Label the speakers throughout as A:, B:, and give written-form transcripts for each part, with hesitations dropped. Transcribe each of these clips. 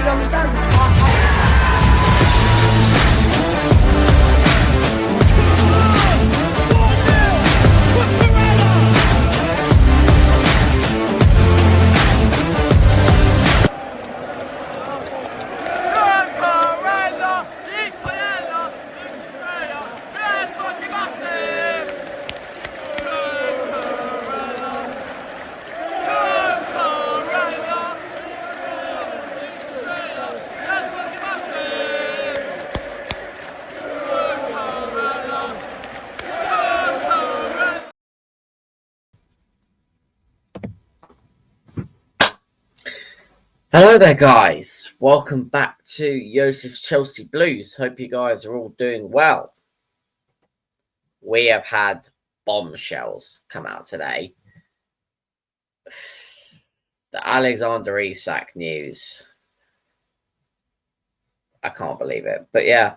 A: completely understand.
B: Hello there, guys. Welcome back to Yosef's Chelsea Blues. Hope you guys are all doing well. We have had bombshells come out today. The Alexander Isak news. I can't believe it. But yeah,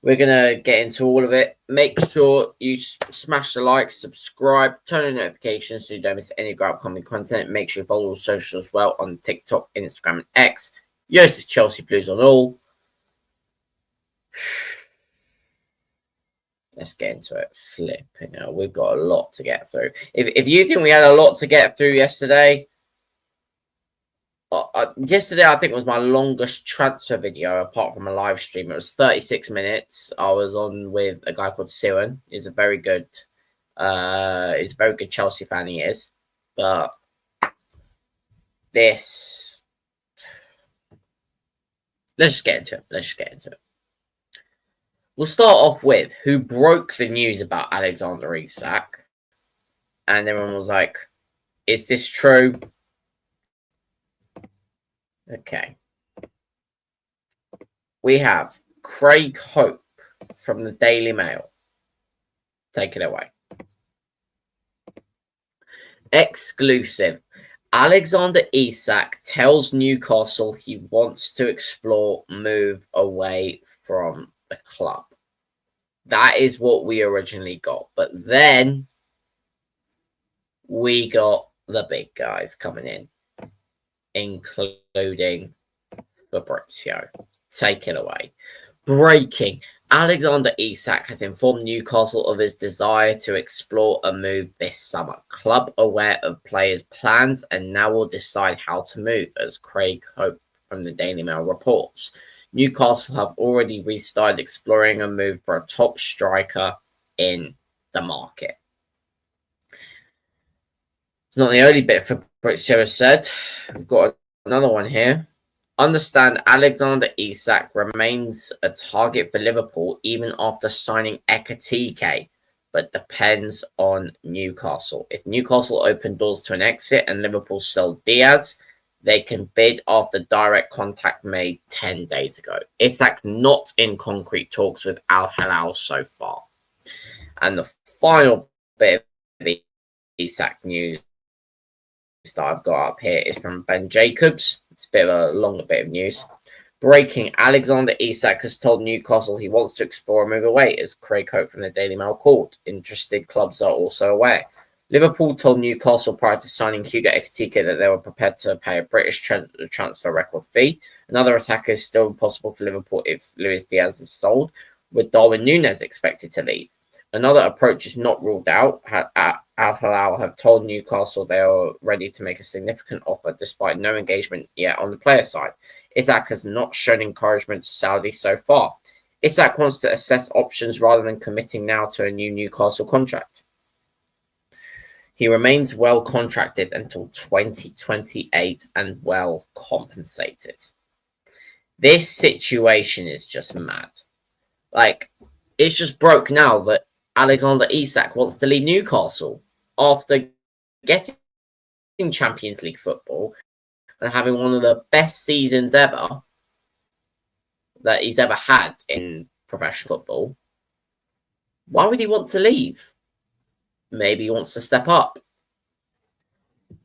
B: we're going to get into all of it. Make sure you smash the like, subscribe, turn on notifications so you don't miss any of our upcoming content. Make sure you follow all socials as well on TikTok, Instagram, and X. Yosef's Chelsea Blues on all. Let's get into it. Flipping hell, we've got a lot to get through. If you think we had a lot to get through yesterday, yesterday I think was my longest transfer video apart from a live stream. It was 36 minutes. I was on with a guy called Siwan. He's a very good Chelsea fan. He is, but this. Let's just get into it. We'll start off with who broke the news about Alexander Isak. And everyone was like, is this true? Okay. We have Craig Hope from the Daily Mail. Take it away. Exclusive. Alexander Isak tells Newcastle he wants to explore move away from the club. That is what we originally got. But then we got the big guys coming in, including Fabrizio. Take it away. Breaking. Alexander Isak has informed Newcastle of his desire to explore a move this summer. Club aware of players' plans and now will decide how to move, as Craig Hope from the Daily Mail reports. Newcastle have already restarted exploring a move for a top striker in the market. It's not the only bit Fabrizio has said. We've got another one here. Understand Alexander Isak remains a target for Liverpool even after signing Ekatike, but depends on Newcastle. If Newcastle open doors to an exit and Liverpool sell Diaz, they can bid after direct contact made 10 days ago. Isak not in concrete talks with Al Hilal so far. And the final bit of the Isak news that I've got up here is from Ben Jacobs. It's a bit of a longer bit of news. Breaking. Alexander Isak has told Newcastle he wants to explore a move away, as Craig Hope from the Daily Mail called. Interested clubs are also aware. Liverpool told Newcastle prior to signing Hugo Ekatike that they were prepared to pay a British transfer record fee. Another attacker is still possible for Liverpool if Luis Diaz is sold, with Darwin Núñez expected to leave. Another approach is not ruled out. Al Hilal have told Newcastle they are ready to make a significant offer despite no engagement yet on the player side. Isak has not shown encouragement to Saudi so far. Isak wants to assess options rather than committing now to a new Newcastle contract. He remains well contracted until 2028 and well compensated. This situation is just mad. Like, it's just broke now that Alexander Isak wants to leave Newcastle after getting Champions League football and having one of the best seasons ever that he's ever had in professional football. Why would he want to leave? Maybe he wants to step up.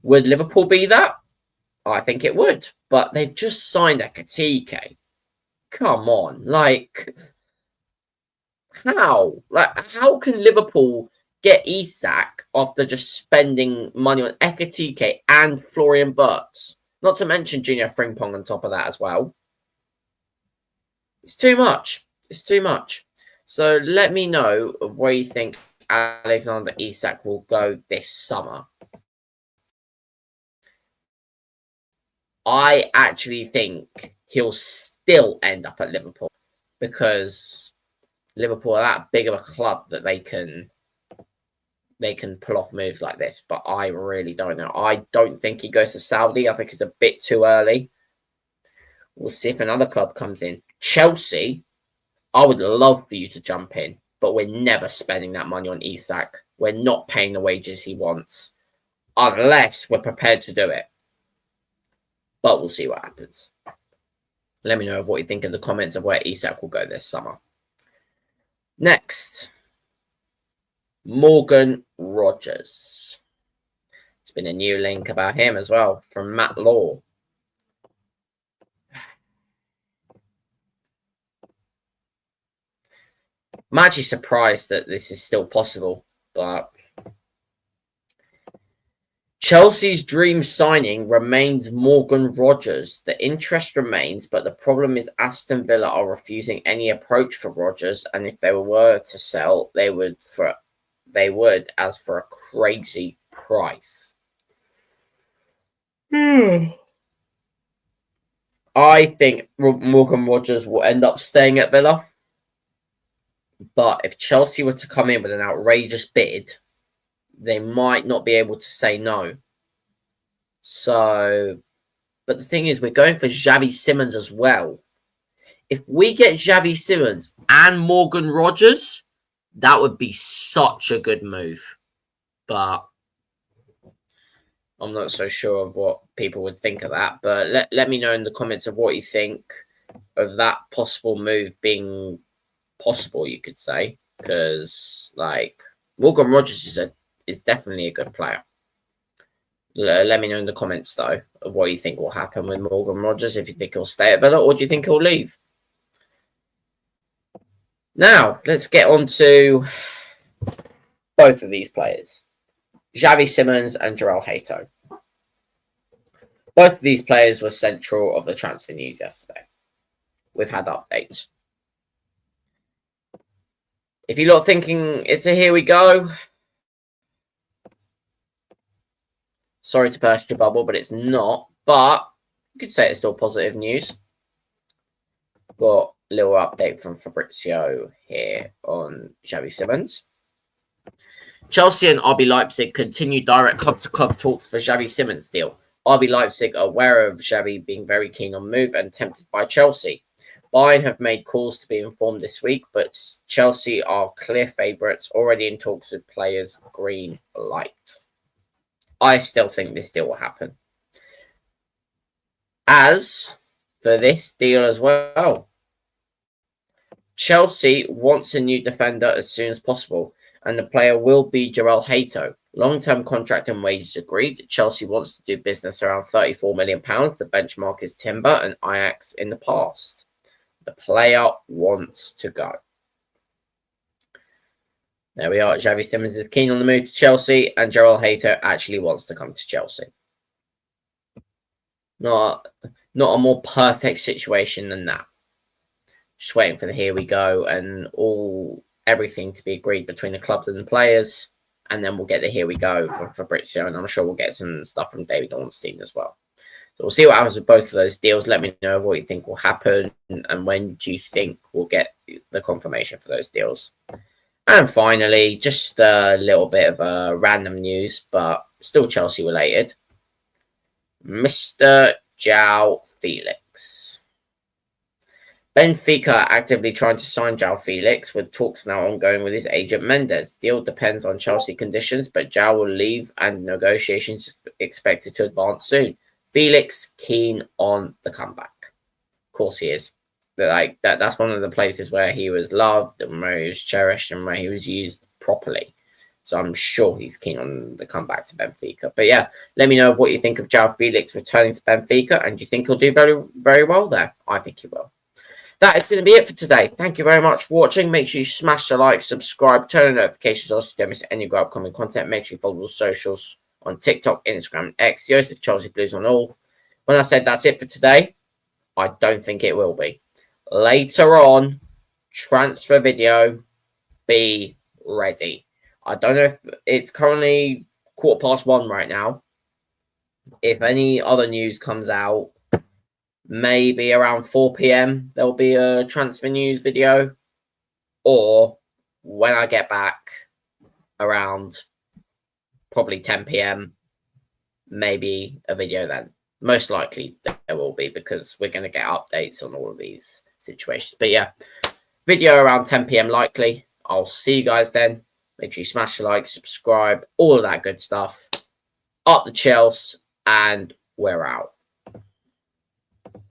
B: Would Liverpool be that? I think it would. But they've just signed Ekatike. Come on. Like, how? Like, how can Liverpool get Isak after just spending money on Ekatike and Florian Wirtz? Not to mention Junior Frimpong on top of that as well. It's too much. It's too much. So let me know of where you think Alexander Isak will go this summer. I actually think he'll still end up at Liverpool because Liverpool are that big of a club that they can pull off moves like this. But I really don't know. I don't think he goes to Saudi. I think it's a bit too early. We'll see if another club comes in. Chelsea, I would love for you to jump in, but we're never spending that money on Isak. We're not paying the wages he wants unless we're prepared to do it. But we'll see what happens. Let me know of what you think in the comments of where Isak will go this summer. Next, Morgan Rogers. There's been a new link about him as well from Matt Law. I'm actually surprised that this is still possible, but Chelsea's dream signing remains Morgan Rogers. The interest remains, but the problem is Aston Villa are refusing any approach for Rogers, and if they were to sell, they would as for a crazy price. I think Morgan Rogers will end up staying at Villa. But if Chelsea were to come in with an outrageous bid, they might not be able to say no. So, but the thing is, we're going for Xavi Simons as well. If we get Xavi Simons and Morgan Rogers, that would be such a good move. But I'm not so sure of what people would think of that. But let me know in the comments of what you think of that possible move being possible, you could say, because like Morgan Rogers is definitely a good player. Let me know in the comments though of what you think will happen with Morgan Rogers, if you think he'll stay at Villa or do you think he'll leave. Now let's get on to both of these players, Xavi Simons and Joel Hato. Both of these players were central of the transfer news yesterday. We've had updates. If you're not thinking it's a here we go, sorry to burst your bubble, but it's not. But you could say it's still positive news. Got a little update from Fabrizio here on Xavi Simons. Chelsea and RB Leipzig continue direct club-to-club talks for Xavi Simons deal. RB Leipzig are aware of Xavi being very keen on move and tempted by Chelsea. Bayern have made calls to be informed this week, but Chelsea are clear favourites, already in talks with players green light. I still think this deal will happen. As for this deal as well, Chelsea wants a new defender as soon as possible, and the player will be Joel Hato. Long-term contract and wages agreed. Chelsea wants to do business around £34 million. The benchmark is Timber and Ajax in the past. The player wants to go. There we are. Xavi Simons is keen on the move to Chelsea, and Joel Hato actually wants to come to Chelsea. Not a more perfect situation than that. Just waiting for the here we go and everything to be agreed between the clubs and the players, and then we'll get the here we go from Fabrizio, and I'm sure we'll get some stuff from David Ornstein as well. So we'll see what happens with both of those deals. Let me know what you think will happen and when do you think we'll get the confirmation for those deals. And finally, just a little bit of random news, but still Chelsea related. Mr. João Felix. Benfica are actively trying to sign João Felix, with talks now ongoing with his agent Mendes. Deal depends on Chelsea conditions, but João will leave and negotiations expected to advance soon. Felix keen on the comeback. Of course he is. That's one of the places where he was loved and where he was cherished and where he was used properly. So I'm sure he's keen on the comeback to Benfica. But yeah, let me know what you think of João Felix returning to Benfica, and do you think he'll do very, very well there? I think he will. That is going to be it for today. Thank you very much for watching. Make sure you smash the like, subscribe, turn on notifications on so you don't miss any of our upcoming content. Make sure you follow the socials on TikTok, Instagram, and X. Joseph Chelsea Blues on all. When I said that's it for today, I don't think it will be. later on, transfer video, be ready. I don't know if it's currently 1:15 right now. If any other news comes out, maybe around 4 p.m. there'll be a transfer news video, or when I get back around probably 10 p.m. maybe a video then. Most likely there will be, because we're going to get updates on all of these situations. But yeah, video around 10 p.m. likely. I'll see you guys then. Make sure you smash the like, subscribe, all of that good stuff. Up the Chelsea, and we're out.